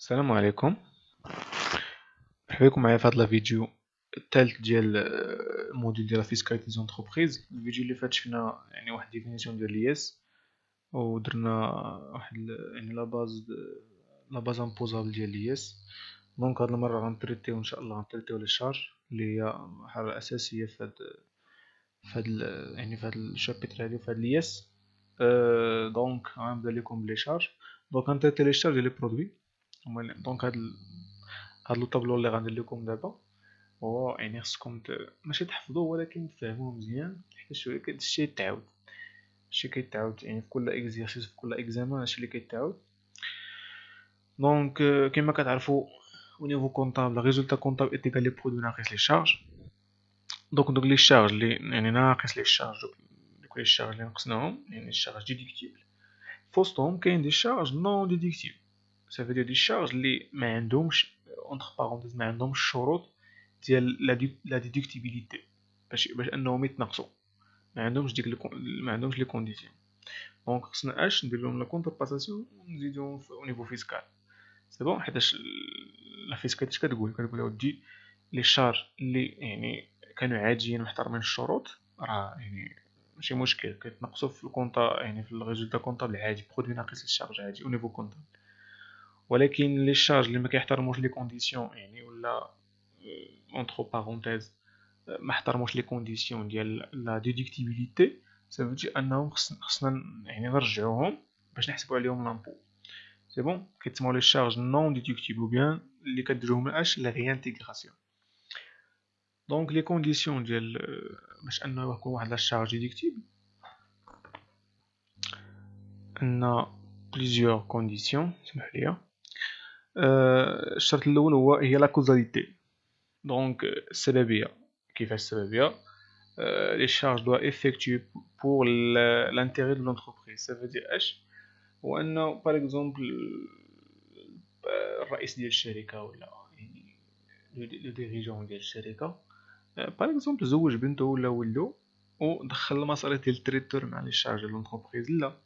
السلام عليكم. مرحبا بكم معايا في هذا الفيديو الثالث ديال الموديل ديال فيسكاليتي زونتربريز. الفيديو اللي فات شفنا يعني واحد ديفينيسيون ديال لياس ودرنا واحد يعني لا باز امبوزابل ديال لياس. دونك هاد المره غنتريتيو ان شاء الله غنتريتيو لي شارج اللي هي حاجه اساسيه يعني في هاد الشابيتر هادي في هاد لياس. دونك غنبدا لكم بلي شارج. دونك غنتريتي لي شارج ديال لي برودوي. دونك هاد لو طابلو اللي غندير لكم دابا هو يعني خصكم ماشي تحفظوه ولكن تفهموه مزيان، حيت شويه هادشي يتعاود. هادشي كيتعاود يعني في كل اكزرسيس في كل اكزامان، هادشي اللي كيتعاود. دونك كما كتعرفوا au niveau comptable résultat comptable est égal les produits ناقص les charges. دوك لي شارج اللي يعني ناقص لي شارج، دوك لي شارج اللي نقصناهم يعني الشارج ديديكتيبل. فوسطهم كاين دي شارج نون ديديكتيبل، صافي دي شارج اللي ما عندهمش اونتر بارونتيز ما عندهمش الشروط ديال لا ديدكتيبيليتي باش انهم يتنقصوا، ما عندهمش ما عندهمش لي كونديسيون. دونك خصنا ندير لهم لا كونترباساسيون ونزيدوهم في او نيفو فيسكال. سي بون، حيتاش لا فيسكال اش كتقول اودي لي شارج اللي يعني كانوا عاديين محترمين الشروط راه يعني ماشي مشكل كيتنقصوا في الكونطا، يعني في الريزولتا كونطابل عادي، برودوي ناقص الشارج عادي او نيفو كونطابل. ولكن لي شارج اللي ما كيحترموش لي كونديسيون يعني ولا اونتر بارونتيز ما احترموش لي كونديسيون ديال لا ديدكتيبيليتي، سافوتي انهم خصنا يعني نرجعوهم باش نحسبوا عليهم لامبو. سي بون، كيتسموا لي شارج نون ديدكتيبل بيان اللي كديروهم اش لا ريانتيغراسيون. دونك لي كونديسيون ديال باش انه يكون واحد لا شارج ديدكتيبل ان بليزيور كونديسيون. سمح لي، الشرط الاول هي لا كوزاليتي. دونك السببيه. كيفاش السببيه؟ les charges doivent effectuer pour l'intérêt de l'entreprise. Ça veut dire اش؟ هو انه par exemple الرئيس ديال الشركه ولا يعني لو ديريجون ديال الشركه par exemple زوج بنته ولا ولدو ودخل المصاريف ديال التريتور مع لي شارج ديال لونتربريز، لا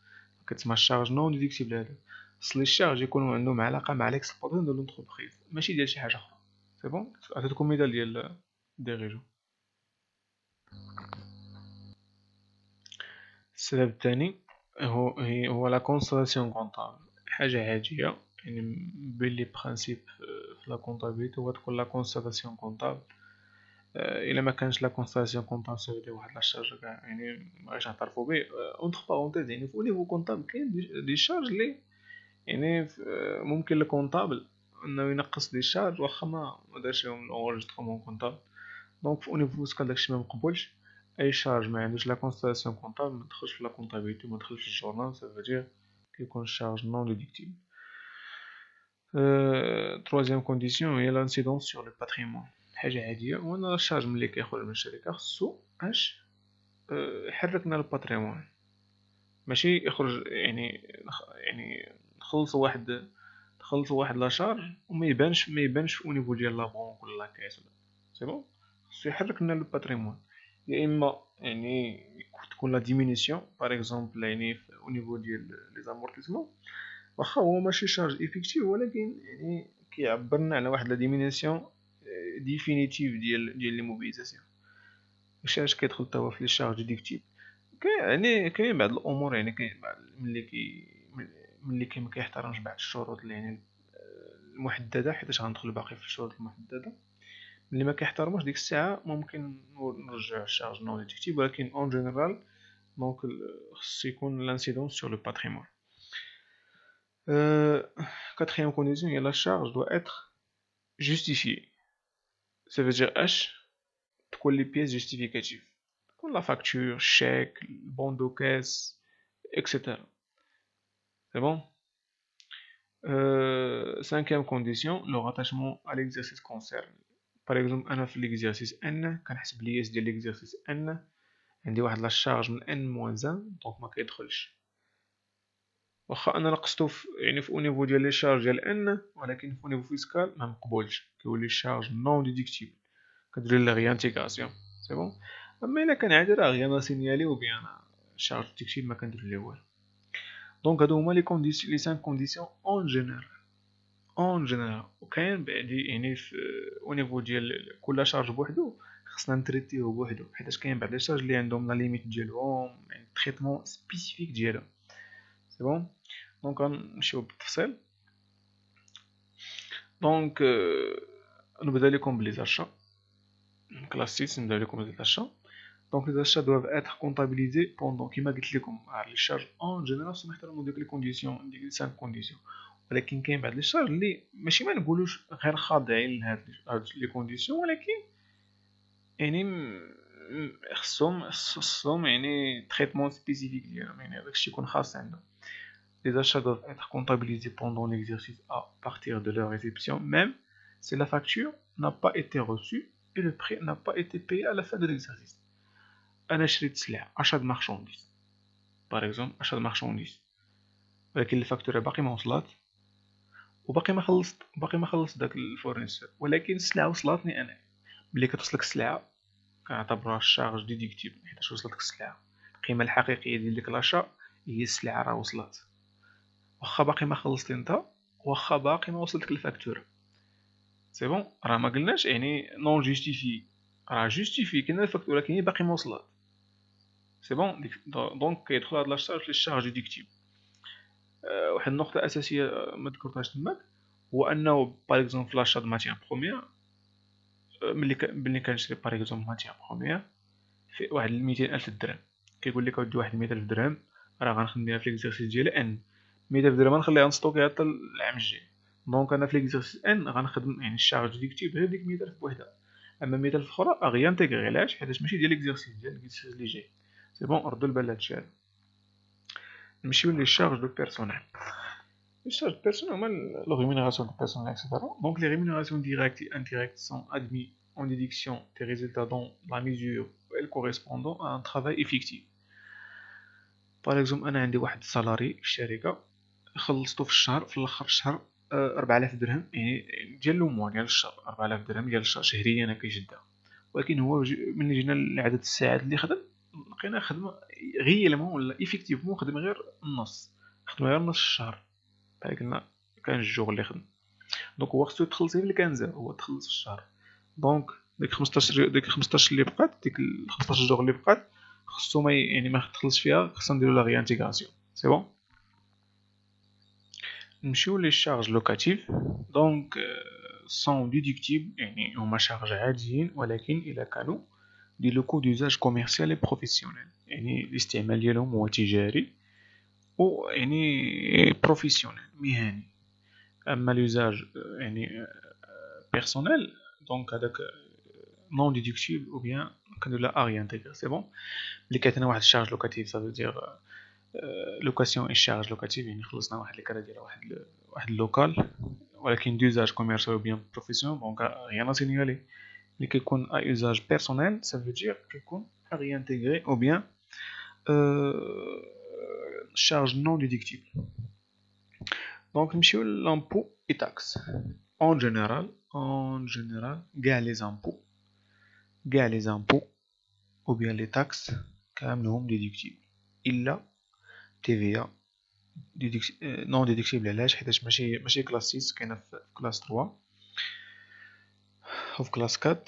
كتسمى الشارج نون ديدكتيبل. هذا خص لي شارج يكونوا عندهم علاقه مع ليكسبلوطاسيون ديال لونتربريز ماشي ديال شي حاجه اخرى. سي بون، عطيتكم مثال ديال ديريجون. السبب الثاني هو لا كونستالاسيون كونطابل، حاجه عاديه يعني بين لي برينسيپ في لا كونطابيليتي هو تكون لا كونستالاسيون كونطابل. الا ما كانش لا كونستالاسيون كونطابل سيدي واحد لا شارج كاع يعني ما غاش نعترفوا به اونتر بارونتيز. يعني في نيفو كونطابل كاين دي شارج لي يعني ممكن الكونطابل انه ينقص دي شارج واخا ما دارش لهم لونجسترومون كونطابل. دونك في نيفو فيسكال داكشي ما مقبولش. اي شارج ما عندوش لا كونستالاسيون كونطابل ما تدخلش في لا كونطابيليتي، ما تدخلش في الجورنال، سا فادير كيكون الشارج نون ديدكتيبل. troisième كونديسيون هي لانسيدونس سور لو باتريمون. حاجه عاديه وانا الشارج ملي كيخرج من الشركه خصو اش يحركنا الباتريمون، ماشي يخرج يعني نخلصوا واحد لا شارج وما يبانش في نيفو ديال لا بونك ولا لا كاس. سي بون، خصو يحرك لنا لو باتريمون. يا اما يعني تكون لا ديمينيسيون باغ اكزومبل يعني او نيفو ديال لي زامورتيسمون، واخا هو ماشي شارج افيكتيف ولكن يعني كيعبرنا على واحد لا ديمينيسيون ديفينيتيف ديال لي موبيليزاسيون. اش كيدخل حتى هو في لي شارج ديدكتيف. يعني كاين بعض الامور يعني كاين بعض ملي ما كيحترمش بعض الشروط اللي يعني المحدده، حيت غندخلوا باقي في الشروط المحدده. ملي ما كيحترموش ديك الساعه ممكن نرجع الشارج نون ديدكتيف، ولكن اون جينيرال دونك خص يكون لانسيدونس سور لو باتريمون. quatrième condition هي la charge doit être justifiée. Ça veut dire اش؟ تكون لي بيس جوستيفيكاتيف، تكون لا فاكتور، الشيك، البون دو كاس، اكسيتيرا. C'est bon. Cinquième condition, le rattachement à l'exercice concerne. Par exemple, أنا في l'exercice N كنحسب لياس ديال l'exercice N عندي واحد لا شارج من N moins 1 دونك ما كيدخلش. واخا انا نقصتو يعني في نيفو ديال لي شارج ديال ان، ولكن في نيفو فيسكال ما مقبولش، كيولي الشارج نون ديدكتيبل، كدير لا ريانتيغراسيون. سي بون. اما الا كان عادي راه غير سينيالي و بيان الشارج ديدكتيبل ما كندير ليه والو. دونك هادو هما لي كونديسيون، لي 5 كونديسيون اون جينيرال. اون جينيرال. وكاين بعدي يعني في او نيفو ديال كل شارج بوحدو خصنا نتريتيوه بوحدو، حيتاش كاين بعض لي شارج اللي عندهم لا ليميت ديالهم، يعني تريتمون سبيسيفيك ديالهم. سي بون. دونك غنمشيو بالتفصيل. دونك نبدا لكم بلي زاشا كلاسيس. نبدا لكم بلي زاشا. دونك les achats doivent être comptabilisés pendant كيما قلت لكم لي شارج اون جينيرال خصهم يحترموا ديك لي كونديسيون، ديك 5 كونديسيون. ولكن كاين بعض لي شارج اللي ماشي ما نقولوش غير خاضعين لهاد لي كونديسيون، ولكن يعني خصهم يعني تريتمون سبيسيفيك ديالهم، يعني داكشي يكون خاص عندهم. Les achats doivent être comptabilisés pendant l'exercice à partir de leur réception, même si la facture n'a pas été reçue et le prix n'a pas été payé à la fin de l'exercice. انا شريت سلعه achat de marchandise par exemple achat de marchandise، ولكن الفاكتوره باقي ما وصلت وباقي ما خلصت داك الفورنيسور، ولكن السلعه وصلتني انا. ملي كتوصلك السلعه كنعتبروها الشارج ديديكتيبل، حيت وصلتك السلعه. القيمه الحقيقيه ديال ديك لاشا هي السلعه راه وصلت، واخا باقي ما خلصتي انت، واخا باقي ما وصلتك الفاكتوره. سي بون. راه ما قلناش يعني نون جوستيفي، راه جوستيفي كاين الفاكتوره ولكن باقي ما وصلت. سي بون. دونك كيدخل هاد لاشارج في الشارج ديديكتيبل. واحد النقطه اساسيه ما ذكرتهاش تماك، هو انه باغ اكزومبل في لاشا د ماتيير بروميير، ملي كنشري باغ اكزومبل ماتيير بروميير في واحد 200,000 درهم، كيقول لك اودي واحد 100,000 درهم راه غنخدمها في ليكزارسيس ديالي ان. 100,000 درهم غنخليها نستوكيها حتى العام الجاي. دونك انا في ليكزارسيس ان غنخدم يعني الشارج ديكتيب غير ديك 100,000 بوحدها، اما 100,000 اخرى اغيانتيغري. علاش؟ حيتاش ماشي ديال ليكزارسيس، ديال ليكزارسيس اللي جاي. سي بون. ردوا البال لهادشي هذا. نمشيو لي شارج دو بيرسونيل. Les charges personnelles, la rémunération du personnel, etc. Donc les rémunérations directes et indirectes sont admises en déduction des résultats dans la mesure où elles correspondent à un travail effectif. Par exemple, أنا عندي واحد السالاري في الشركة، خلصتو في الشهر، في الآخر الشهر 4000 درهم، يعني ديال الموا ديال الشهر، 4000 درهم ديال الشهر شهريا كيشدها. ولكن هو ملي جينا لعدد الساعات اللي خدم، لقينا خدمة غيالمون ولا إفيكتيفمون خدم غير النص، خدم غير نص الشهر. بحال قلنا كان الجوغ اللي خدم. دونك هو خصو تخلصي في الكنزه، هو تخلص في الشهر. دونك ديك 15 اللي بقات، ديك 15 جوغ اللي بقات خصو ما يعني ما تخلصش فيها، خصنا نديرو لا ريانتيغراسيون. سي بون. نمشيو لي شارج لوكاتيف. دونك سون ديدكتيبل، يعني هما شارج عاديين ولكن الا كانوا دي لوكو دوزاج كوميرسيال اي بروفيسيونيل، يعني الاستعمال ديالهم هو تجاري و يعني بروفيسيونيل مهني. اما لوزاج يعني بيرسونيل، دونك هذاك نون ديدكتيبل او بيان كندير لا ا ريانتيغري. سي بون. ملي كيعطينا واحد الشارج لوكاتيف سافو دير لوكاسيون اي شارج لوكاتيف، يعني خلصنا واحد الكرا ديال واحد اللوكال ولكن دوزاج كوميرسيال او بيان بروفيسيونيل، دونك غيان سينيالي. ملي كيكون ا يوزاج بيرسونيل سافو دير كيكون ا ريانتيغري او بيان charge non déductible. Donc نمشيو للامبو et taxes. En général, كاع les impôts ou bien les taxes كاملهم déductibles إلا TVA non déductible. علاش؟ حيتاش ماشي كلاس 6، كاينه في كلاس 3 وفي كلاس 4.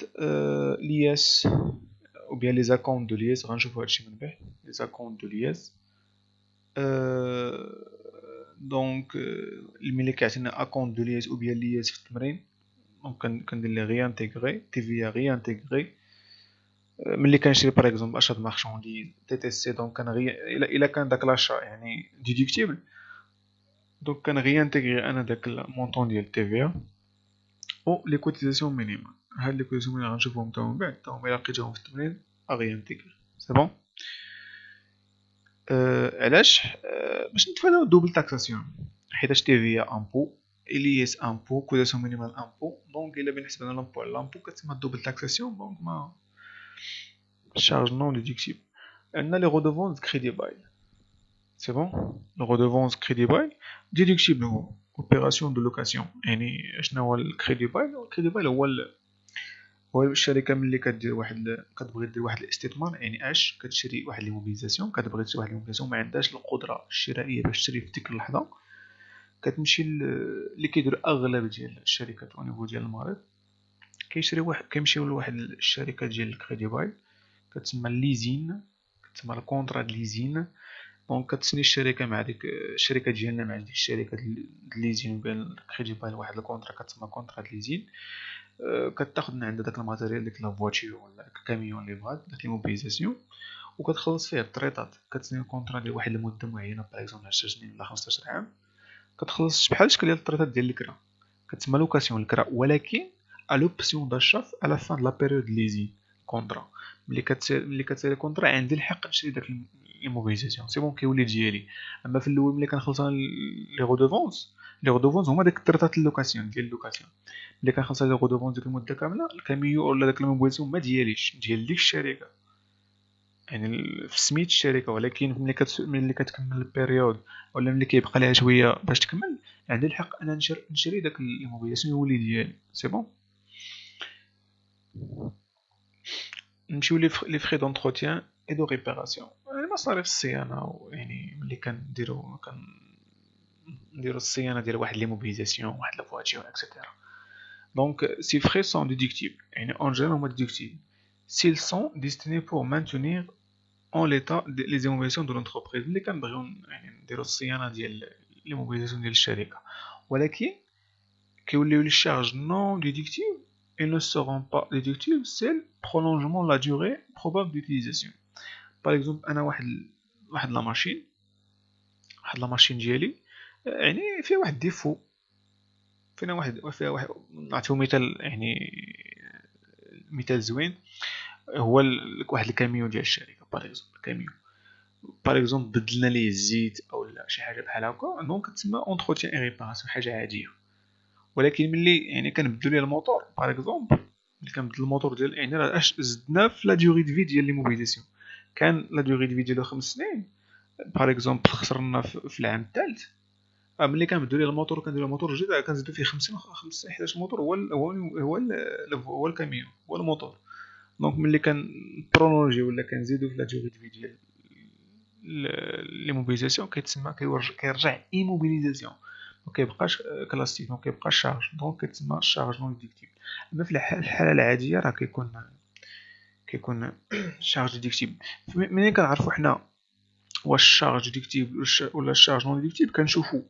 l'IS ou bien les acomptes de l'IS غنشوفو هادشي من بعد. les acomptes de l'IS دونك ملي كيعطينا اكونت دو ليس او بيان ليس في التمرين، دونك كندير لي ريانتيغري تي في ريانتيغري. ملي كنشري باغ اكزومبل اشا د مارشانديز تي تي سي، دونك كان الا كان داك لاشا يعني ديدكتيبل، دونك كان ريانتيغري انا داك المونطون ديال تي في او لي كوتيزاسيون مينيمال. هاد لي كوتيزاسيون مينيمال غنشوفهم حتى من بعد، حتى هما الا لقيتهم في التمرين ريانتيغري. سي بون. علاش؟ باش نتفاداو دوبل تاكساسيون، حيتاش تي في امبو اليس امبو كوتاسيون مينيمال امبو، دونك الا بنحسب انا لامبو على لامبو كتسمى دوبل تاكساسيون، دونك ما charge non déductible. عندنا لي غودوفونس كريدي بايل. سي بون. لو غودوفونس كريدي بايل ديدكتيبل هو اوبيراسيون دو لوكاسيون. يعني شنو هو الكريدي بايل؟ الكريدي بايل هو الشركه ملي كتبغي دير واحد الاستثمار، يعني كتشري واحد ليموبيليزاسيون، كتبغي تشري واحد ليموبيليزاسيون ما عندهاش القدره الشرائيه باش تشري في ديك اللحظه، كتمشي اللي كيدير اغلب ديال الشركات او نيفو ديال المغرب، كيمشيو لواحد الشركه ديال الكريدي باي كتسمى ليزين، كتسمى الكونطرا د ليزين. دونك كتسني الشركه مع ديك الشركه ديالنا مع ديك الشركه د ليزين بين الكريدي باي لواحد الكونطرا كتسمى كونطرا د ليزين. كتاخد من عند داك الماتيريال ديك لا فواتور ولا الكاميون اللي بغات داك الموبيليزاسيون، وكتخلص فيه الطريطات. كتسني الكونطرا ديال واحد المده معينه باغ اكزومبل 10 سنين ولا 15 عام، كتخلص بحال شكل ديال الطريطات ديال الكرا، كتسمى لوكاسيون الكرا، ولكن ا لوبسيون داشا على فان لا بيريود ليزين كونطرا. ملي كتسالي كونطرا عندي الحق نشري داك الموبيليزاسيون سي بون كيولي ديالي. اما في الاول ملي كنخلص انا لي غودوفونس، لي غودوفونس هما داك الطريطات اللوكاسيون ديال اللوكاسيون. ملي كنخلص لي غودوفونس ديك المده كامله، الكاميو ولا داك الموبيليزاسيون ما دياليش، ديال ديك الشركه، يعني في سميت الشركه. ولكن ملي كتكمل البيريود ولا ملي كيبقى ليها شويه باش تكمل، عندي الحق انا نشري داك الموبيليزاسيون يولي ديالي. سي بون. نمشيو لي فري دونتروتيان اي دو ريباراسيون، مصاريف الصيانه. يعني ملي كنديرو الصيانه ديال واحد لي موبيليزاسيون، واحد لا فواتور اكسيتيرا. دونك ces frais sont déductibles. يعني en général هما déductibles s'ils sont destinés pour maintenir en l'état les immobilisations de l'entreprise. ملي كنبغيو يعني نديرو الصيانه ديال لي موبيليزاسيون ديال الشركه، ولكن كيوليو لي charges non déductibles. Ils ne seront pas déductibles c'est le prolongement de la durée probable d'utilisation. par exemple انا واحد لا ماشين ديالي يعني فيها واحد ديفو، فيها واحد نعطيو مثال، يعني مثال زوين هو واحد الكاميون ديال الشركه باغ اكزومبل. كاميون باغ اكزومبل بدلنا ليه الزيت او شي حاجه بحال هكا، دونك كتسمى اونتروتيان اي ريباراسيون، حاجه عاديه. ولكن ملي يعني كنبدلو ليه الموتور باغ اكزومبل، ملي كنبدل الموتور ديال يعني راه زدنا في لا ديوري دو في ديال لي موبيليزاسيون. كان لا ديوري دو في ديالو 5 سنين باغ اكزومبل، خسرنا في العام الثالث. ملي كنبدلو ليه الموتور وكنديرو الموتور جديد، كنزيدو فيه 50 حيت الموتور هو الكاميون هو الموتور. دونك ملي كنبرولونجي ولا كنزيدو في لا ديوري دو في ديال لي موبيليزاسيون، كيتسمى كيرجع ايموبيليزاسيون، ما كيبقاش كلاسيك، ما كيبقاش شارج. دونك كتسمى شارج نون ديكتيف. اما في الحاله العاديه راه كيكون شارج ديكتيف. ملي كنعرفوا حنا واش شارج ديكتيف ولا شارج نون ديكتيف، كنشوفوا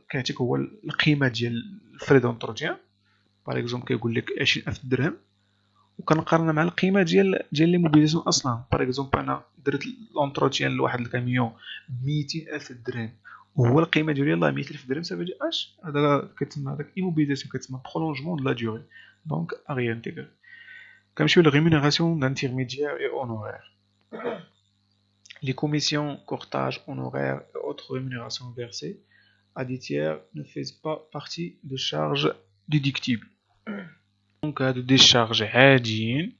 كيعطيك هو القيمه ديال الفري دونتروتيان. باغ اكزومبل كيقول لك 20000 درهم، وكنقارنها مع القيمه ديال لي موبيليزاسيون اصلا. باغ اكزومبل انا درت لونتروتيان لواحد الكاميون ب 200000 درهم، وهو القيمه ديالو يلاه 100000 درهم، سافو دي اش هذا كتسمى هذاك ايموبيليزاسيون، كتسمى برولونجمون دو لا ديوري. دونك اغي انتيغري. كنمشيو للريمونيراسيون d'intermédiaires et honoraires. Les commissions, courtage, honoraires et autres rémunérations versées à des tiers ne font pas partie de charges déductibles. دونك هادو دي شارج عاديين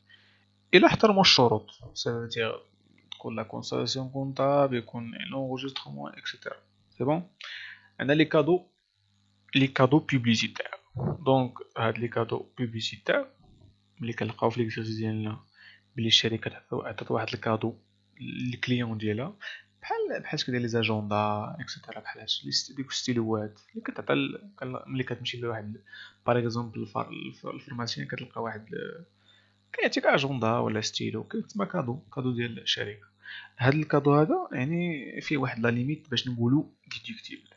الى احترموا الشروط، سيتير تكون لا كونسالاسيون كونطابل، يكون لونجسترومون اكسيتيرا. سي بون. عندنا لي كادو بوبليسيتير. دونك هاد لي كادو بوبليسيتير ملي كنلقاو في ليكزارسيس ديالنا بلي الشركه عطات واحد الكادو للكليون ديالها، بحال شكون ديال لي زاجوندا اكسيتيرا، بحال هادشي ديك ستيلوات اللي كتعطى ملي كتمشي لواحد باغ اكزومبل الفارماسيان، كتلقى واحد كيعطيك اجوندا ولا ستيلو، كيتسمى كادو ديال الشركه. هاد الكادو هذا يعني فيه واحد لا ليميت باش نقولوا ديدكتيبل،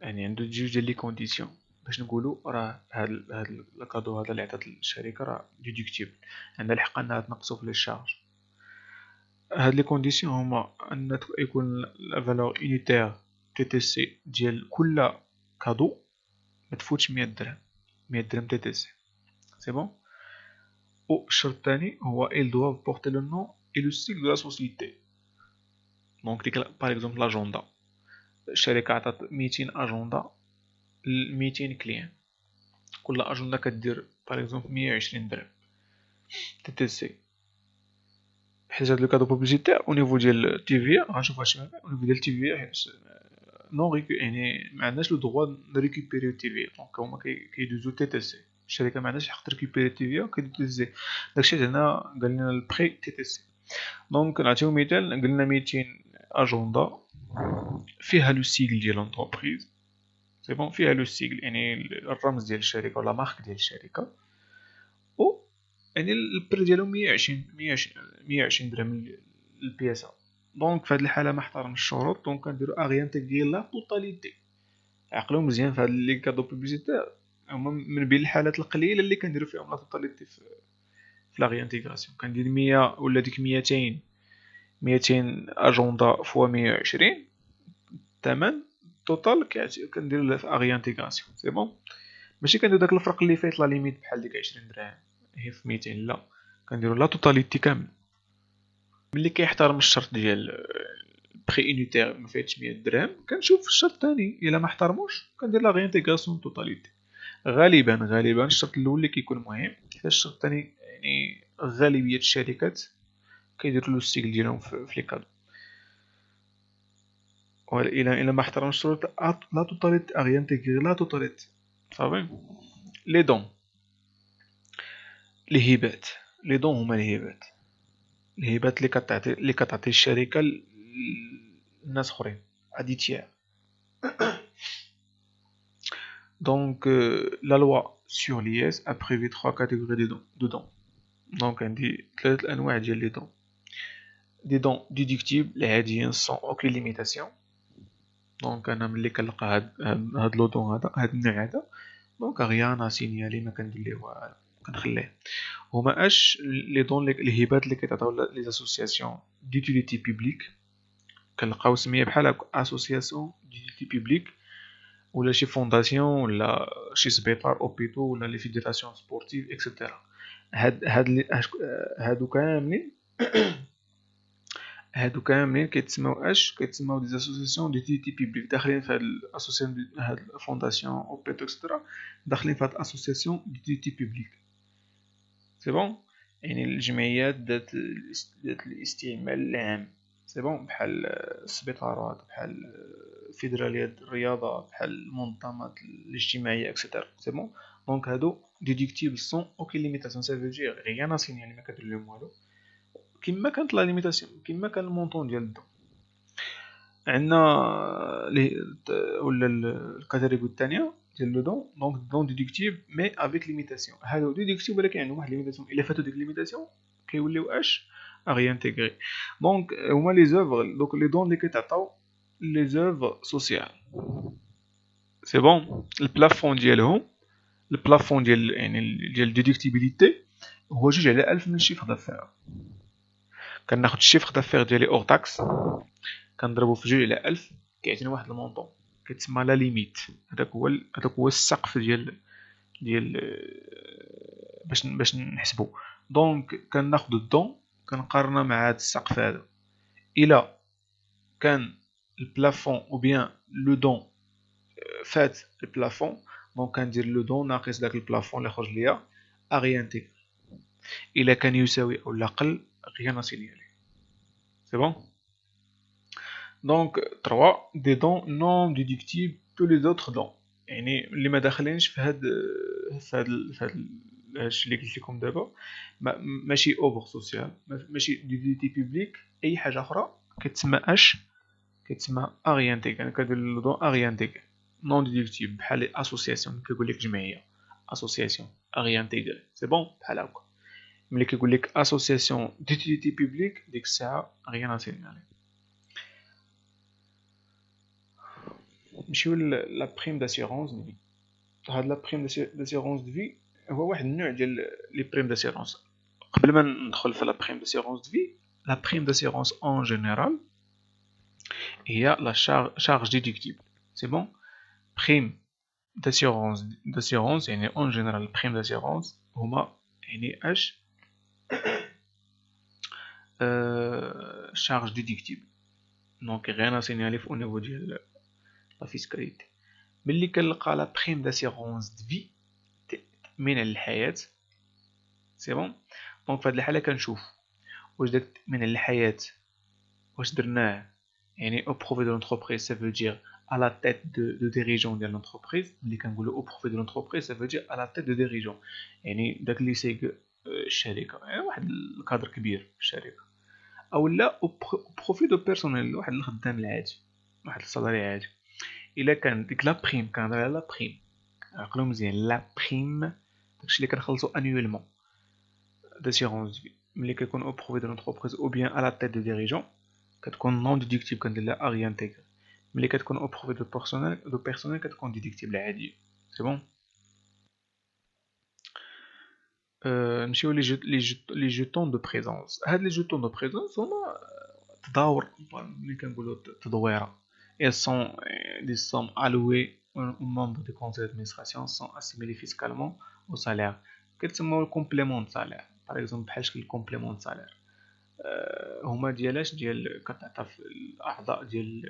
يعني عنده جوج ديال لي كونديسيون باش نقولوا راه هاد الكادو هذا اللي عطات الشركه راه ديدكتيبل، عندها الحق انها تنقصو في لي شارج. هاد لي كونديسيون هما ان يكون لا فالور يونيتير تي تي سي ديال كل كادو ما تفوتش 100 درهم، 100 درهم تي تي سي. سي بون. والشرط الثاني هو ils doivent porter le nom et le sigle de la société. دونك ديك باغ اكزومبل لاجوندا، الشركه عطات 200 اجوندا ل 200 كليان، كل اجوندا كدير باغ اكزومبل 120 درهم تي تي سي. حيت هاد لو كادو بوبليسيتير او نيفو ديال تي في غنشوف هادشي او نيفو ديال تي في، حيت نون يعني ما عندناش لو دروا نريكوبيريو تي في. دونك هما كيدوزو تي تي سي، الشركه ما عندهاش حق تريكوبيري تي في وكيدوزو تي تي سي. داكشي هنا قال لنا البري تي تي سي. دونك نعطيو مثال، قلنا 200 اجوندا فيها لو سيغل ديال لونتربريز، سي بون، فيها لو سيغل يعني الرمز ديال الشركه ولا مارك ديال الشركه، و يعني البري ديالهم 120 درهم البياسه. دونك في هذه الحاله ما احترمش الشروط، دونك كنديرو اغيانتيغري لا توتاليتي. عقلوا مزيان في هاد لي كادو بوبليسيتير، هما من بين الحالات القليله اللي كنديرو فيهم لا توتاليتي في لاغيانتيغراسيون. كندير 100 ولا ديك 200 اجندا فوا 120 الثمن توتال كندير في اغيانتيغراسيون. سي بون، ماشي كندير داك الفرق اللي فايت لا ليميت بحال ديك 20 درهم هي في 200، لا كنديرو لا توتاليتي كامل. ملي كيحترم الشرط ديال بري اونيتير ما فايتش 100 درهم، كنشوف الشرط الثاني الا ما احترموش كندير لا غينتيغراسيون توتاليتي. غالبا الشرط الاول اللي كيكون مهم، حيت الشرط الثاني يعني غالبيه الشركات كيديروا لو ستيل ديالهم في لي كادو. الا ما احترمش الشروط لا توتاليتي غينتيغري لا توتاليتي. صافي. لي دون، لي هبات. لي دون هما الهبات اللي كتعطي الشركه للناس اخرين عادي تياع. Donc, la loi sur l'IS a prévu trois catégories de dons. Donc, on dit ثلاث أنواع ديال les dons. Des dons déductibles اللي عاديين sans aucune limitation. Donc, أنا ملي كنلقى هاد لو دون هاد النوع هذا، دونك غيان سينيالي ما كندير ليه والو، كنخليه. هما اش لي دون الهبات اللي كيتعطاو لي زاسوسياسيون ديوتيليتي بوبليك، كنلقاو سميه بحال هكا اسوسياسيون ديوتيليتي بوبليك، ولا شي فونداسيون ولا شي سبيطار اوبيتو ولا لي فيدراسيون سبورتيف اكسيتيرا. هادو كاملين هادو كاملين كيتسموا دي اسوسياسيون ديوتيليتي بوبليك، داخلين في هاد الاسوسياسيون، هاد الفونداسيون اوبيتو اكسيتيرا، داخلين في هاد الاسوسياسيون ديوتيليتي بوبليك. سي بون، يعني الجمعيات ذات الاستعمال العام. سي بون، بحال السبيطارات، بحال فيدرالية الرياضة، بحال المنظمات الاجتماعية اكسيتيرا. سي بون، دونك هادو ديديكتيبل سون اوكين ليميتاسيون. سا فو دير غيان اسين يعني ما كدير لهم والو، كيما كانت لا ليميتاسيون، كيما كان المونطون ديال الدون. عندنا ولا الكاتيجوري الثانيه ديال لو دون، دونك دون ديديكتيف مي افيك ليميتاسيون. هادو ديديكتيف ولكن عندهم واحد ليميتاسيون، الا فاتو ديك ليميتاسيون كيوليو اش غيانتيغري. دونك هما لي زوفر، دونك لي دون اللي كيتعطاو لي زوفر سوسيال. سي بون، البلافون ديالهم، البلافون ديال يعني ديال ديديكتيبيليتي هو 2/1000 من الشيفر دافير. كناخد الشيفر دافير ديالي اور تاكس، كنضربو في 2/1000 كيعطيني واحد المونطون كيتسمى لا ليميت. هذاك هو السقف ديال باش نحسبو. دونك كناخد الدون كنقارنها مع هاد السقف هذا. الا كان البلافون او بيان لو دون فات البلافون، دونك كندير لو دون ناقص داك البلافون اللي خرج ليا اغيانتيغري. الا كان يساوي او اقل غيان اسينيالي. سي بون. دونك 3 دي دون نون ديديكتيب tous les autres dons، يعني اللي ما داخلينش في هاد هادشي اللي قلت لكم دابا. ماشي اوبر سوسيال، ماشي ديديتي بوبليك، اي حاجه اخرى كتسمى اش، كتسمى اغيانتيك. انا كندير لو دون اغيانتيك نون ديديكتيب بحال اسوسياسيون، كيقول لك جمعيه اسوسياسيون اغيانتيك. سي بون بحال هكا. ملي كيقول لك اسوسياسيون ديديتي بوبليك ديك الساعه غيان اسينيالي. نمشيو لا بريم داسيغونس دو في. هاد لا بريم داسيغونس دو في هو واحد النوع ديال لي بريم داسيغونس. قبل ما ندخل في لا بريم داسيغونس دو في، لا بريم داسيغونس اون جينيرال هي لا شارج ديديكتيبل. سي بون، بريم داسيغونس يعني اون جينيرال بريم داسيغونس هما يعني اش شارج ديديكتيبل. دونك غير نسينالي في او نيفو ديال لا فيسكاليتي. ملي كنلقى لا بريم داسيغونس دو في تأمين على الحياة. سي بون، دونك في هاد الحالة كنشوف واش داك التأمين على الحياة واش درناه يعني او بروفي دو لونتربريز. سا فو دير à la tête de dirigeant ديال l'entreprise. ملي كنقولوا au profit de l'entreprise ça veut dire à la tête de dirigeant، يعني داك اللي سيق الشركة، يعني واحد الكادر كبير في الشركة. او لا au profit de personnel، واحد الخدام العادي، واحد الصالاري عادي. الا كان ديك لا بريم كنهضر على لا بريم، عقلو مزيان، لا بريم داكشي اللي كنخلصو انيويلمون d'assurance vie ملي كيكون او بروفي دو لونتربريز او بيان على تيت دو ديريجون كتكون نون ديدكتيبل كندير لها اري انتيغري. ملي كتكون او بروفي دو بيرسونيل كتكون ديدكتيبل عادي. سي بون. نمشيو لي جوتون دو بريزونس. هاد لي جوتون دو بريزونس هما تداور ملي كنقولو تدويره. elles sont des sommes allouées aux membres du conseil d'administration sont assimilées fiscalement au salaire. كتسموا الكومبليمون سالير باغ اكزومبل بحال شكل الكومبليمون سالير. هما ديالاش ديال كتعطى الاعضاء ديال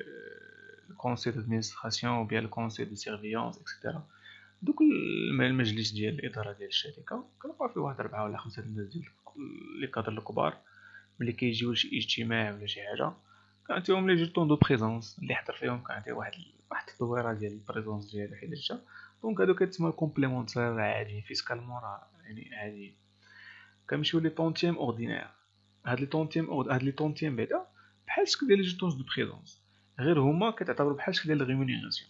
الكونسي دادمينستراسيون و بيان الكونسي دو سيرفيونس اكسيتيرا. دوك المجلس ديال الاداره ديال الشركه كنلقاو فيه واحد 4 ولا 5 الناس ديال لي كادر الكبار. ملي كيجيو لشي اجتماع ولا شي حاجه كنعطيهم لي جيتون دو بريزونس اللي حضر فيهم، كنعطيه واحد التدويره ديال البريزونس ديالو حيت جا. دونك هادو كيتسمى كومبليمونتير عادي فيسكالمون راه يعني عادي. كنمشيو لي طونتيام اوردينير. هاد لي طونتيام بعدا بحال شكل ديال لي جيتون دو بريزونس، غير هما كتعتبروا بحال شكل ديال الريمونيراسيون،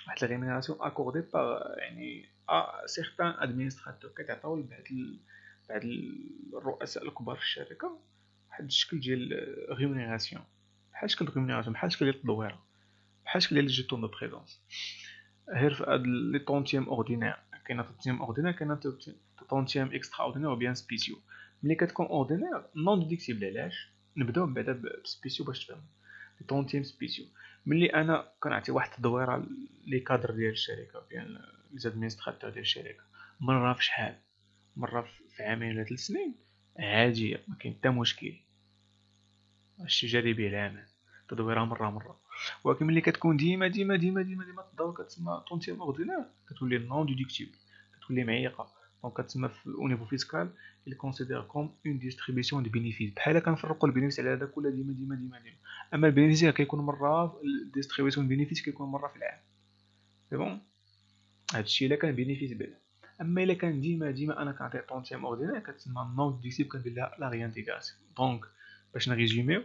واحد الريمونيراسيون اكوردي باغ يعني سيغتان ادمينستراتور كيتعطاو بعض الرؤساء الكبار في الشركه واحد الشكل ديال ريمونيراسيون، بحال شكل ريمونيراسيون بحال شكل ديال التدويره، بحال شكل ديال لي جيتون دو بريزونس. غير في هاد لي طونتيام اوردينير كاين طونتيام اوردينير، كاين طونتيام اكسترا اوردينير و بيان سبيسيو. ملي كتكون اوردينير نون ديدكتيبل. علاش؟ نبداو بعدا بسبيسيو باش تفهم. لي طونتيام سبيسيو ملي انا كنعطي واحد التدويره لي كادر ديال الشركه بيان لي زادمينستراتور ديال الشركه مره في شحال، مره في عامين ولا 3 سنين، عادي ما كاين حتى مشكل، هادشي جانبي العام تدويرها مره. ولكن ملي كتكون ديما تدور كتسمى طونتيام اوردينير، كتولي نون ديدكتيبل، كتولي معيقه. دونك كتسمى او نيفو فيسكال il considère comme une distribution de bénéfices. بحال كنفرقوا البينيفيس على هذاك ولا ديما. اما البينيفيس كيكون مره ديستريبيوشن بينيفيس كيكون مره في العام. سي بون. هادشي الا كان بينيفيس بعدا. اما الا كان ديما انا كنعطي طونتيام اوردينير كتسمى نون ديدكتيبل، كندير لها لا ريانتيغراسيون. دونك باش نريزوميو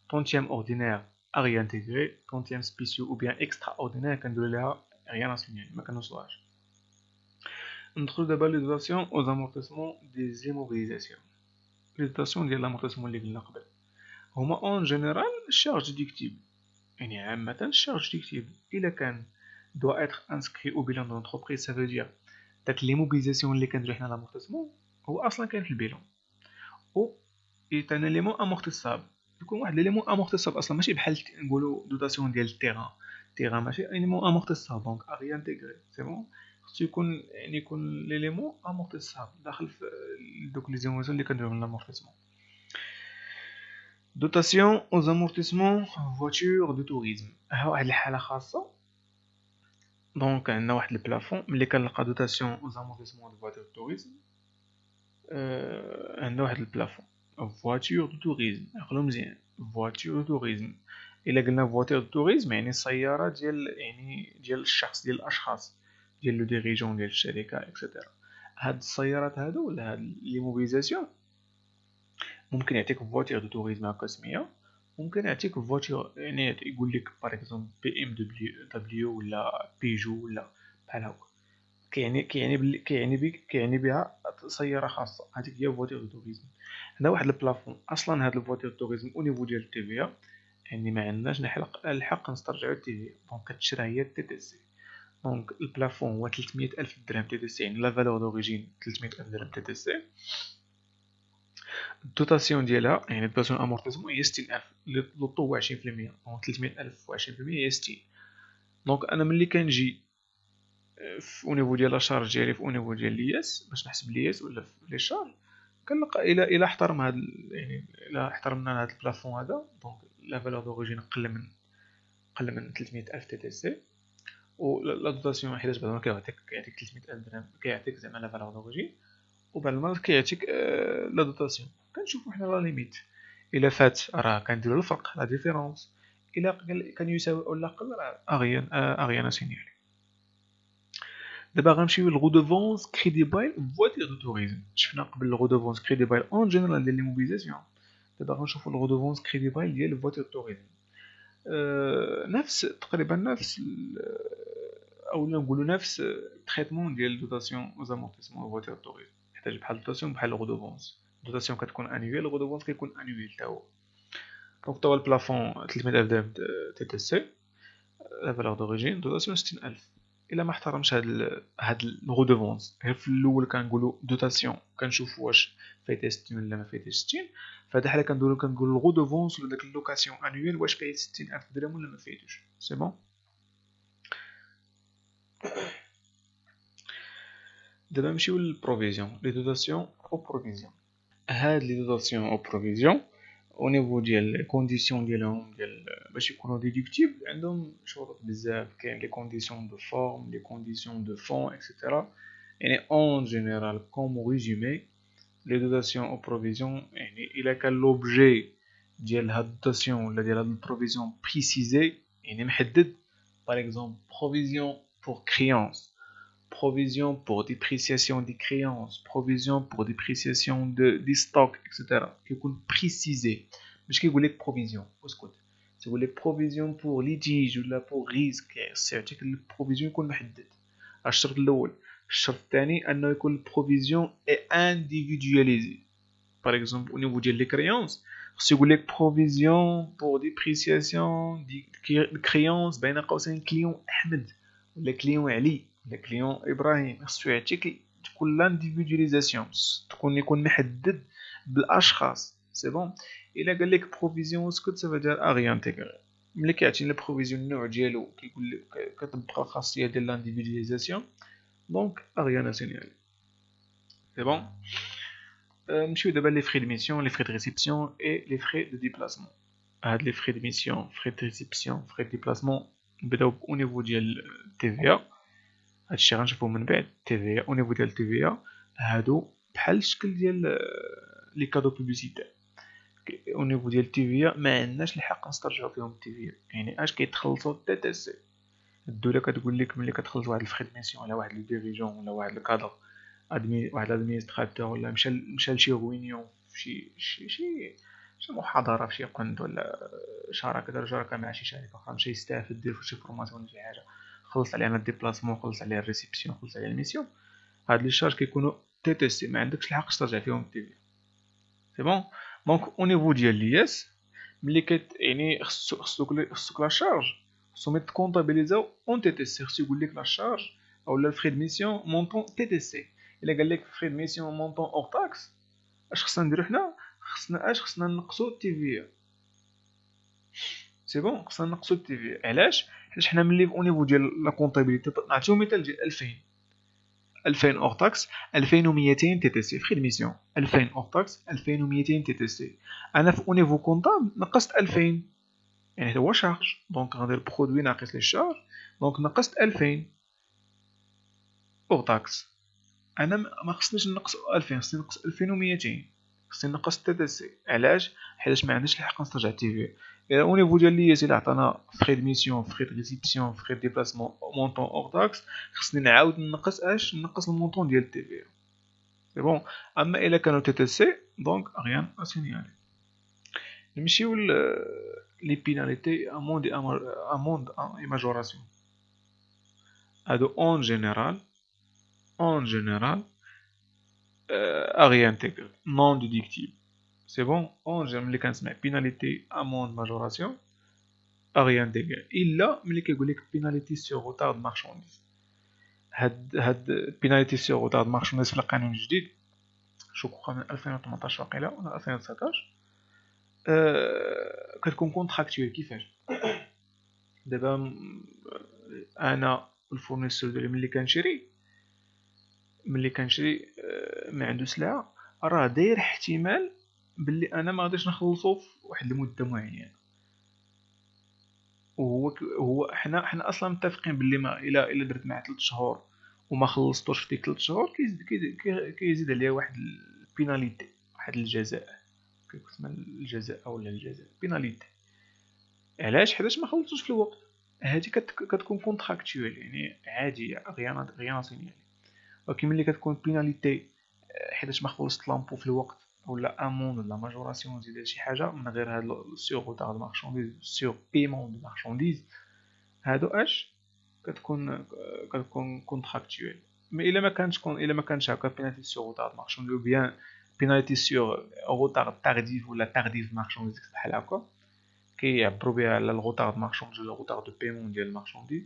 طونتيام اوردينير اري انتيغري، طونتيام سبيسيو او بيان اكسترا اوردينير كنديرو لها رياناسيون يعني ما كنوصلوهاش. ندخلو دابا لي دوتاسيون او زامورتيسمون دي زيموبيليزاسيون. لي دوتاسيون ديال لامورتيسمون اللي قلنا قبل هما اون جينيرال شارج ديدكتيبل، يعني عامه شارج ديدكتيبل الا كان doit être inscrit au bilan de l'entreprise. ça veut dire داك لي موبيليزاسيون اللي كنديرو حنا لامورتيسمون هو اصلا كاين في البيلون، او اي ان اليمون امورتيسابل. يكون واحد ليليمون امورتيسابل اصلا، ماشي بحال نقولوا دوتاسيون ديال التيران ماشي ليليمون امورتيسابل. دونك اري انتيغري سي بون، خصو يكون يعني يكون ليليمون امورتيسابل داخل في دوك لي زيموسيون اللي كنديرو من لامورتيسمون. دوتاسيون او زامورتيسمون فواتور دو توريزم، ها واحد الحاله خاصه. دونك عندنا واحد البلافون ملي كنلقى دوتاسيون او زامورتيسمون دو فواتور دو توريزم، عندنا واحد البلافون فواتور دو توريزم. عقلو مزيان، فواتور دو توريزم الا قلنا فواتور دو توريزم يعني السياره ديال الشخص، ديال الاشخاص، ديال لو ديريجون ديال الشركه اكسيتيرا. هاد السيارات هادو ولا هاد لي موبيليزاسيون ممكن يعطيك فواتور دو توريزم هكا سميه، ممكن يعطيك فواتور يعني يقول لك باغ اكزومبل بي ام دبليو ولا بيجو ولا بحال هكا، كيعني بها سياره خاصه. هذيك هي فواتور دو توريزم. هنا واحد البلافون اصلا هاد الفواتور دو توريزم او نيفو ديال التي في يعني ما عندناش الحق نسترجعوا التي في، دونك كتشرى هي التي تي سي. دونك البلافون هو 300,000 درهم تي تي سي، يعني لا فالور دوريجين 300,000 درهم تي تي سي. الدوتاسيون ديالها يعني الدوتاسيون امورتيزمون هي 60,000، لو طو هو 20%، دونك 300,000 و 20% هي 60. دونك انا ملي كنجي في او نيفو ديال لا شارج ديالي، في او نيفو ديال لياس باش نحسب لياس ولا في لي شارج، كنلقى الى احترم هاد يعني الى احترمنا هاد البلافون هذا، دونك لا فالور دوريجين قل من 300,000 تي تي سي، و لا دوتاسيون حيت بعدا كيعطيك 300,000 درهم، كيعطيك زعما لا فالور دوريجين، وبعد المرات كيعطيك لا دوتاسيون. كنشوفو حنا لا ليميت، الا فات راه كنديرو الفرق لا ديفيرونس، الا كان يساوي ولا قل راه اغيان سينيالي. دابا غنمشيو للغودوفونس كريديبايل فواتور دو توريزم. شفنا قبل الغودوفونس كريديبايل اون جينيرال ديال لي موبيليزاسيون، دابا غنشوفو الغودوفونس كريديبايل ديال فواتور دو توريزم. نفس تقريبا نفس او نقولوا نفس التريتمون ديال دوتاسيون وزامورتيسمون فواتير توريزم، يحتاج بحال دوتاسيون بحال الغودوفونس. دوتاسيون كتكون انويل، الغودوفونس كيكون انويل تا هو. دونك تا هو البلافون 300000 درهم تي تي سي، لا فالور دوريجين دوتاسيون 60000. الا ما احترمش هاد الغودوفونس غير في الاول كنقولوا دوتاسيون كنشوفوا واش فايته 60 ولا ما فايتش 60، فهاد الحاله كنقولوا الغودوفونس ولا داك اللوكاسيون انويل واش فايت 60000 درهم ولا ما فايتوش. سي بون. دابا نمشيو للبروفيزيون، لي دوتاسيون او بروفيزيون. هاد لي دوتاسيون او بروفيزيون او نيفو ديال لي كونديسيون ديالهم ديال باش يكونوا ديدكتيبل عندهم شروط بزاف. كاين لي كونديسيون دو فورم، لي كونديسيون دو فون اكسيتيرا. يعني اون جينيرال كوم ريزومي لي دوتاسيون او بروفيزيون، يعني الا كان لوبجي ديال هاد الدوتاسيون ولا ديال هاد البروفيزيون بريسيزي يعني محدد. باغ اكزومبل بروفيزيون بور كريونس، provision pour dépréciation des créances, provision pour dépréciation des stocks, etc. كيكون précisé. مش كيقول لك provision اسكت، تيقول لك provision pour litige ولا pour risque، سيعطيك البروفيزيون يكون محدد. الشرط الاول. الشرط الثاني انه يكون البروفيزيون اي individualisé. par exemple au niveau ديال لي كريونس خصو يقول لك provision pour dépréciation des créances بين قوسين كليون احمد ولا كليون علي ولا كليون ابراهيم. خصو يعطيك تكون لانديفيدواليزاسيون، يكون محدد بالاشخاص. سي بون. الا قال لك بروفيزيون اسكت سافا دير اغي انتيغري. ملي كيعطينا البروفيزيون النوع ديالو كيقول لك كتبقى الخاصيه ديال لانديفيدواليزاسيون، دونك اغي انا سينيالي. سي بون. نمشيو دابا لي فري دو ميسيون، لي فري دو ريسيبسيون اي لي فري دو ديبلاسمون. هاد لي فري دو ميسيون، فري دو ريسيبسيون، فري دو ديبلاسمون نبداو او نيفو ديال تي في ا. هادشي غنشوفو من بعد. تي في ا او نيفو ديال تي في ا هادو بحال الشكل ديال لي كادو بوبليسيتير. او نيفو ديال تي في ا ما عندناش الحق نسترجعو فيهم تي في ا، يعني اش كيتخلصوا تي تي سي. الدوله كتقول لك ملي كتخلص واحد الفري دو ميسيون على واحد لو ديريجون ولا واحد الكادر واحد الادمينستراتور ولا مشى لشي غوينيون في شي محاضره في شي قند ولا شراكه، دار شراكه مع شي شركه اخرى، مشى يستافد دير شي فورماسيون ولا شي حاجه، خلص عليه الديبلاسمون، خلص عليه الريسيبسيون، خلص عليه الميسيون. هاد لي شارج كيكونوا تي تي سي، ما عندكش الحق ترجع فيهم تي في. سي بون. دونك او نيفو ديال لياس ملي يعني خصك لا شارج خصو مي تكونطابيليزاو اون تي تي سي. خصو يقول لك لا شارج او لا الفري دو ميسيون مونطون تي تي سي. الا قال لك فري دو ميسيون مونطون اور تاكس، اش خصنا نديرو حنا؟ خصنا نقصو تي في. سي بون. خصنا نقصو تي في. علاش؟ حيت حنا ملي او نيفو ديال لا كونطابيليتي نعطيو مثال ديال 2000 اور تاكس 2200 تي تي سي فري دو ميسيون. 2000 اور تاكس 2200 تي تي سي. انا في او نيفو كونطابل نقصت 2000، يعني هو شارج، دونك غندير برودوي ناقص لي شارج، دونك نقصت 2000 اور تاكس. انا ما خصنيش نقص 2000، خصني نقص 2200، خصني نقص تي تي سي. علاش؟ حيت ما عنديش الحق نسترجع تي في. الا او نيفو ديال لياس الا عطانا فري دو ميسيون، فري دو ريسيبسيون، فري دو ديبلاسمون مونطون اور تاكس، خصني نعاود نقص نقص المونطون ديال تي في. سي بون. اما الا كانوا تي تي سي دونك غيان اسينيالي. نمشيو لي بيناليتي اموند اي ماجوراسيون. هادو اون جينيرال اغي انتيغري نون ديديكتيبل. سي بون. اون جينيرال ملي كنسمع بيناليتي اموند ماجوراسيون اغي انتيغري، الا ملي كيقول لك بيناليتي سور روتارد مارشانديز. هاد بيناليتي سور روتارد مارشانديز في القانون الجديد شكون من 2018 واقيلا ولا 2019 كتكون كونتراكتويل. كيفاش؟ دابا انا الفورنيسور ديالي ملي كنشري من عنده سلعه، راه داير احتمال باللي انا ما غاديش نخلصو في واحد المده معينه. وهو حنا اصلا متفقين باللي ما الا درت معاه 3 شهور وما خلصتوش في ديك 3 شهور كيزيد عليا واحد البيناليتي، واحد الجزاء، كيسمى الجزاء ولا الجزاء بيناليتي. علاش؟ حيت ما خلصتوش في الوقت. هذه كتكون كونتراكتويل، يعني عاديه غيانه سينيالي. ولكن ملي كتكون بيناليتي حيت ما خلصت لامبو في الوقت ولا امون ولا ماجوراسيون ديال شي حاجه من غير هاد سيغ روتار دو مارشانديز سيغ بيمون دو مارشانديز، هادو اش كتكون كونتراكتويل. مي الا ما كانش هكا بينالتي سيغ روتار دو مارشانديز او بيان بينالتي سيغ روتار تارديف ولا تارديف مارشانديز بحال هكا كيعبروا بها على الغوتار دو مارشانديز ولا الغوتار دو بيمون ديال المارشانديز.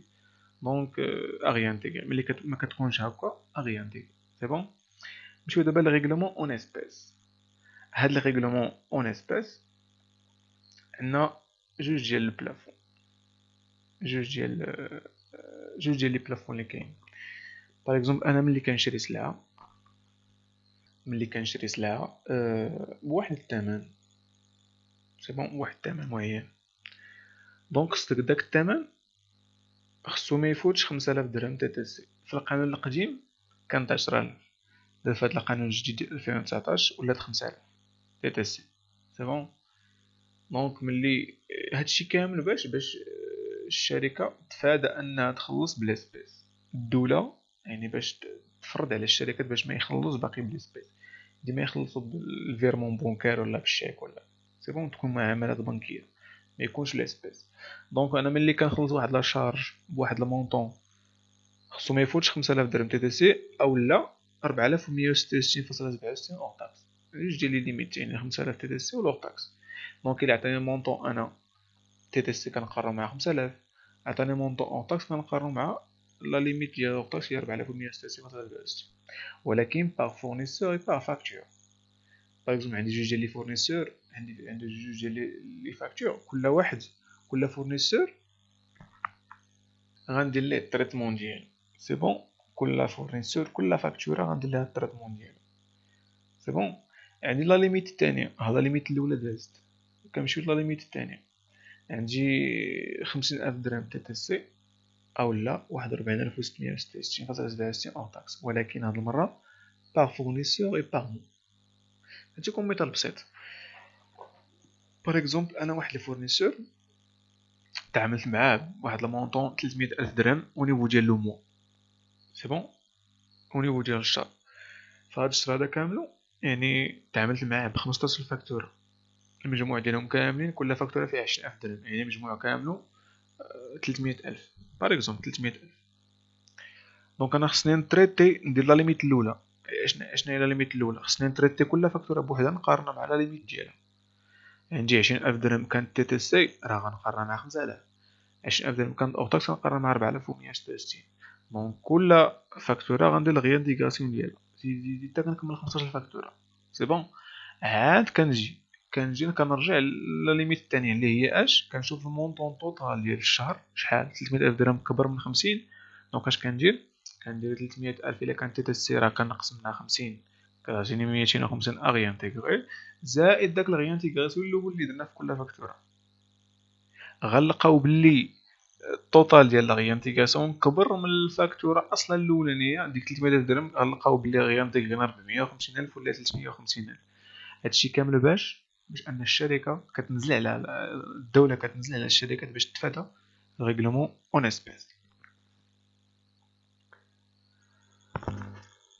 دونك اغي انتيغي ملي ما كتكونش هكا اغي انتيغي. سي بون. نمشيو دابا للريغلومون اون اسبيس. هاد الريغلومون اون اسبيس عندنا جوج ديال البلافون، جوج ديال لي بلافون اللي كاين. باغ اكزومبل انا ملي كنشري سلعه بواحد الثمن، سي بون، بواحد الثمن معين. دونك خصك داك الثمن خصو ما يفوتش 5000 درهم تي تي سي. في القانون القديم كانت 10000، دابا في هاد القانون الجديد ديال 2019 ولات 5000 تي تي سي. سي بون. دونك ملي هادشي كامل باش الشركه تفادى انها تخلص بالاسبيس. الدوله يعني باش تفرض على الشركات باش ما يخلص باقي بالاسبيس، ديما يخلصوا بالفيرمون بونكار ولا بالشيك ولا سي بون، تكون معاملات بنكيه ما يكونش الاسبيس. دونك انا ملي كنخلص واحد لا شارج بواحد المونطون خصو ما يفوتش 5000 درهم تي تي سي او لا 4166.67 اور تاكس. جوج ديال لي ليميت يعني 5000 تي تي سي و لور تاكس. دونك الا عطاني مونطون انا تي تي سي كنقارنو مع 5000، عطاني مونطون اون تاكس كنقارنو مع لا ليميت ديال اون تاكس هي 4166.67. ولكن باغ فورنيسور اي باغ فاكتور. باغ اكزومبل عندي جوج ديال لي فورنيسور، عندي جوج ديال لي فاكتور، كل فورنيسور غندير ليه التريتمون ديالو. سي بون. كل فاكتوره غندير لها التريتمون ديالو. سي بون. يعني لا ليميت الثانيه، هاد لا ليميت الاولى دازت، كنمشيو لا ليميت الثانيه عندي 50000 درهم تي تي سي او لا 41666.67 اور تاكس. ولكن هاد المره باغ فورنيسور اي باغ مو. نعطيكم مثال بسيط. باغ اكزومبل انا واحد الفورنيسور تعاملت معاه بواحد المونطون 300000 درهم او نيفو ديال لو موا. سي بون. او نيفو ديال الشهر. فهاد الشهر هذا كاملو يعني تعاملت معاه ب15 فاكتوره، المجموع ديالهم كاملين كل فاكتوره فيها 20000 درهم، يعني المجموع كاملو 300000 باغ اكزومبل 300000. دونك انا خصني نتريتي ندير لا ليميت الاولى. اشنا هي لا ليميت الاولى؟ خصني نتريتي كل فاكتوره بوحدها نقارنها مع لا ليميت ديالها. عندي 20000 درهم كانت تي تي سي راه غنقارنها مع 5000، 20000 درهم كانت اوتاكس غنقارنها مع 4166. دونك كل فاكتوره غندير الغيانديكاسيون ديالها. زيد حتى كنكمل 15 فاكتوره. سي بون. عاد كنجي كنرجع لا ليميت الثانيه اللي هي اش كنشوف المونطون طوطال ديال الشهر شحال. 300000 درهم كبر من 50. دونك اش كندير 300000 الا كانت تي سي راه كنقسم منها 50 كتعطيني 250 اغي انتيغري زائد داك الاغي انتيغراسيون الاول اللي درنا في كل فاكتوره. غنلقاو باللي الطوطال ديال لاغي انتيغراسيون كبر من الفاكتوره اصلا الاولانيه ديك 300000 درهم. غنلقاو باللي غي انتيغرينا 450000 ولا 350000. هادشي كامل باش ان الشركه كتنزل على الدوله كتنزل على الشركات باش تتفادى ريغلومون اون اسبيس.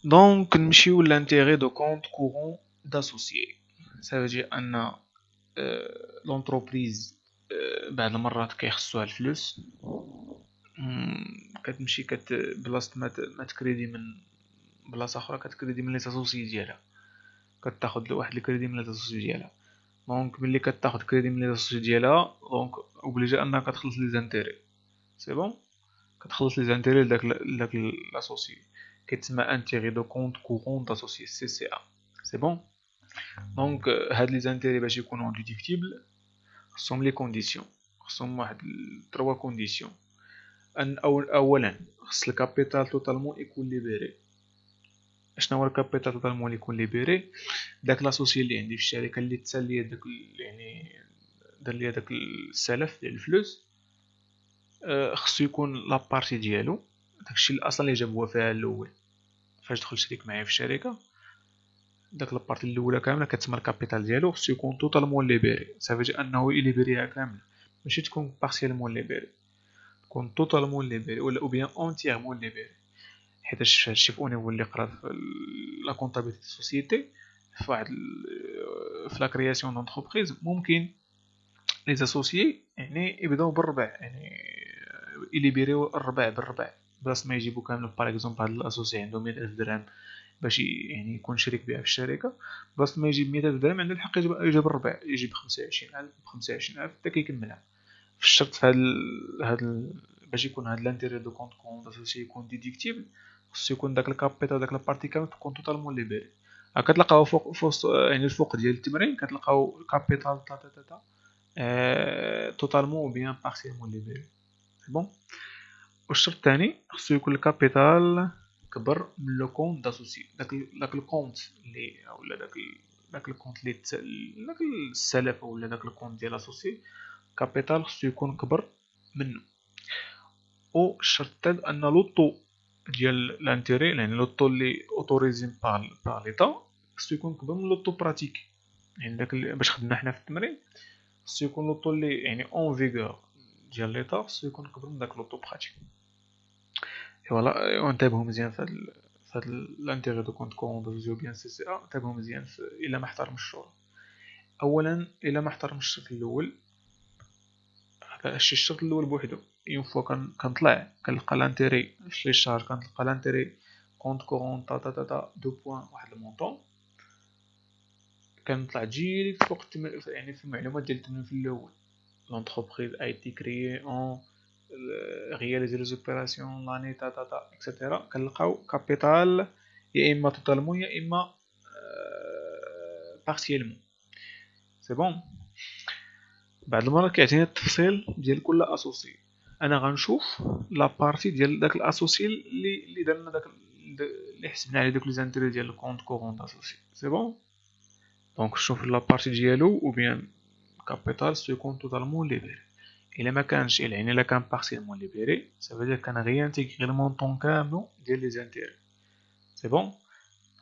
دونك نمشيو لانتيغي دو كونط كورون داسوسيي. سا فيجي ان لونتربريز بعض المرات كيخصوها الفلوس، كتمشي بلاصه ما تكريدي من بلاصه اخرى، كتكريدي من لي اسوسيي ديالها، كتاخد واحد الكريدي من لي اسوسيي ديالها. دونك ملي كتاخد كريدي من لي اسوسيي ديالها دونك اوبليجي انك تخلص لي زانتيري. سي بون. كتخلص لي زانتيري لداك لاسوسيي، كيتسمى انتيغي دو كونط كورون داسوسيي سي سي ا. سي بون. دونك هاد لي زانتيري باش يكونوا ديديكتيبل خصهم لي كونديسيون، خصهم واحد 3 كونديسيون. اولا خص الكابيتال توتالمون يكون ليبيري. شنو هو الكابيتال توتالمون يكون ليبيري؟ داك لاسوسيي اللي عندي في الشركه اللي تسالي داك يعني دار ليا داك السلف ديال الفلوس، خصو يكون لابارتي ديالو داكشي اللي اصلا اللي جاب هو فيها الاول فاش دخل شريك معايا في الشركه. داك لابارتي الاولى كامله كتسمى الكابيتال ديالو خصو يكون توتالمون ليبيري. صافي انه يليبيريها كامله، ماشي تكون بارسيالمون ليبيري، تكون توتالمون ليبيري ولا او بيان اونتييرمون ليبيري. حيتاش هادشي في اونيفو اللي قرا في لا كونطابيلتي سوسيتي في لا كرياسيون دونتربريز ممكن لي زاسوسيي يعني يبداو بالربع، يعني يليبيريو الربع بالربع، بلاص ما يجيبو كامل. باغ اكزومبل هاد الاسوسي عنده 100,000 درهم باش يعني يكون شريك بها في الشركه، بلاص ما يجيب 100,000 درهم عنده الحق يجيب الربع، يجيب 25,000 ب25,000 حتى كيكملها. في الشرط في باش يكون هاد لانتيري دو كونت اسوسي يكون ديديكتيبل، خصو يكون داك الكابيتال داك لابارتي كامل تكون توتالمون ليبيري. كتلقاو فوق يعني الفوق ديال التمرين كتلقاو كابيتال توتالمون بيان بارسيالمون ليبيري. سي بون. والشرط الثاني خصو يكون الكابيتال كبر من لو كونت داسوسي، داك الكونت اللي ولا داك الكونت اللي داك السلف ولا داك الكونت ديال اسوسي، كابيتال خصو يكون كبر منه. و الشرط الثالث ان لوطو ديال لانتيري، يعني لوطو اللي اوتوريزي بار ليطا خصو يكون كبر من لوطو براتيك، يعني داك باش خدمنا حنا في التمرين خصو يكون لوطو اللي يعني اون فيغور ديال ليطا خصو يكون كبر من داك لوطو براتيك. فوالا انتبهوا مزيان في هاد لانتيغي دو كونت كورون دو بيان سي سي ا، انتبهوا مزيان الا ما احترمش الشروط. اولا الا ما احترمش الشرط الاول، هذا الشرط الاول بوحدو اون فوا كنطلع كنلقى لانتيري في لي شارج، كنلقى لانتيري كونت كورون تا تا تا دو بوين واحد المونطون، كنطلع جيريكت فوق يعني في المعلومات ديال التمرين في الاول. L'entreprise a été créée en réaliser les opérations l'année ta ta ta etc. كنلقاو كابيتال يا اما توتالمون يا اما بارتيالمون. سي بون. بعد المرات كيعطيني التفصيل ديال كل اسوسي، انا غنشوف لا بارتي ديال داك الاسوسي اللي درنا داك اللي حسبنا عليه دوك لي زانتيري ديال الكونت كورون داسوسي. سي بون. دونك شوف لا بارتي ديالو ou bien capital سو يكون توتالمون ليبيري. الا ما كانش يعني الا كان بارسيالمون ليبيري سافو دير كان غيانتيغري المونطون كاملو ديال لي زانتيري. سي بون.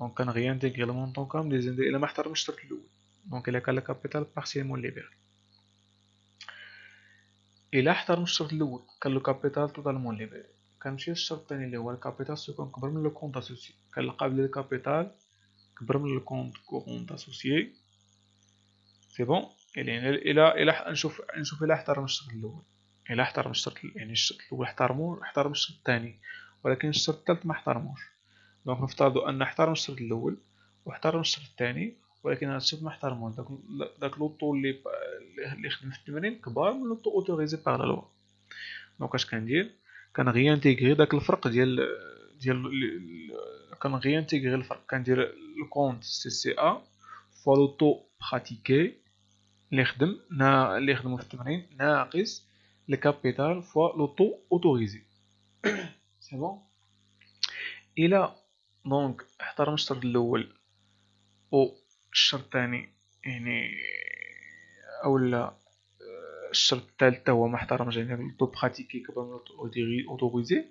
دونك كان غيانتيغري المونطون كامل ديال لي زانتيري الا ما احترمش الشرط الاول. دونك الا كان الكابيتال بارسيالمون ليبيري، الا احترم الشرط الاول كان لو كابيتال توتالمون ليبيري، كنمشي للشرط الثاني اللي هو الكابيتال سو يكون كبر من لو كونط اسوسي، كنلقى بلي الكابيتال كبر من لو كونط كورون اسوسيي. سي بون. الى نشوف الى احترم الشرط الاول، الى احترم الشرط يعني الشرط الاول احترم الشرط الثاني، ولكن الشرط الثالث ما احترموش. دونك نفترضوا ان احترم الشرط الاول واحترم الشرط الثاني، ولكن هذا الشرط ما احترموش. داك لوطو اللي خدم في التمرين كبار من لوطو اوتوريزي باغ لا لوا. دونك اش كندير؟ كنغيانتيغري داك الفرق كنغيانتيغري الفرق، كندير الكونت سي سي ا فوا لوطو براتيكي اللي خدمو في التمرين ناقص الكابيتال فوا لوطو اوتوريزي. سي بون. الى دونك احترم الشرط الاول و الشرط الثاني يعني اولا الشرط الثالث هو ما احترمش، يعني لوطو براتيكي كبر من لوطو اوتوريزي،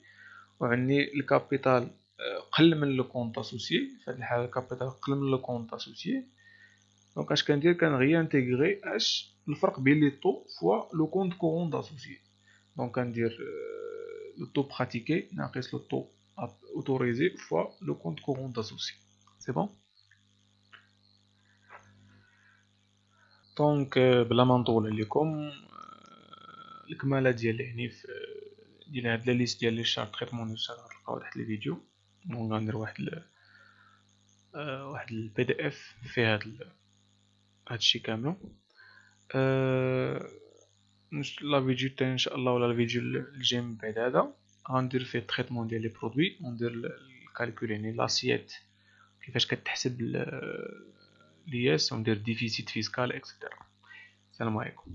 وعني الكابيتال قل من لو كونط اسوسيي، في هذه الحاله الكابيتال قل من لو كونط اسوسيي. دونك اش كندير؟ كنغيانتيغري الفرق بين لي طو فوا لو كونط كورون داسوسيي. دونك كندير لو طو براتيكي ناقص لو طو اوتوريزي فوا لو كونط كورون داسوسيي. سي بون. دونك بلا ما نطول عليكم، الكماله ديال يعني ديال هاد لا ليست ديال لي شارت تريتمون ديال الشارت غتلقاو تحت لي فيديو. دونك غندير واحد البي دي اف فيه هادشي كامل. لا فيديو الثاني ان شاء الله ولا الفيديو الجاي من بعد هذا غندير فيه التريتمون ديال لي برودوي، وندير الكالكول يعني لاسييت كيفاش كتحسب لياس، وندير ديفيسيت فيسكال اكسيتيرا. السلام عليكم.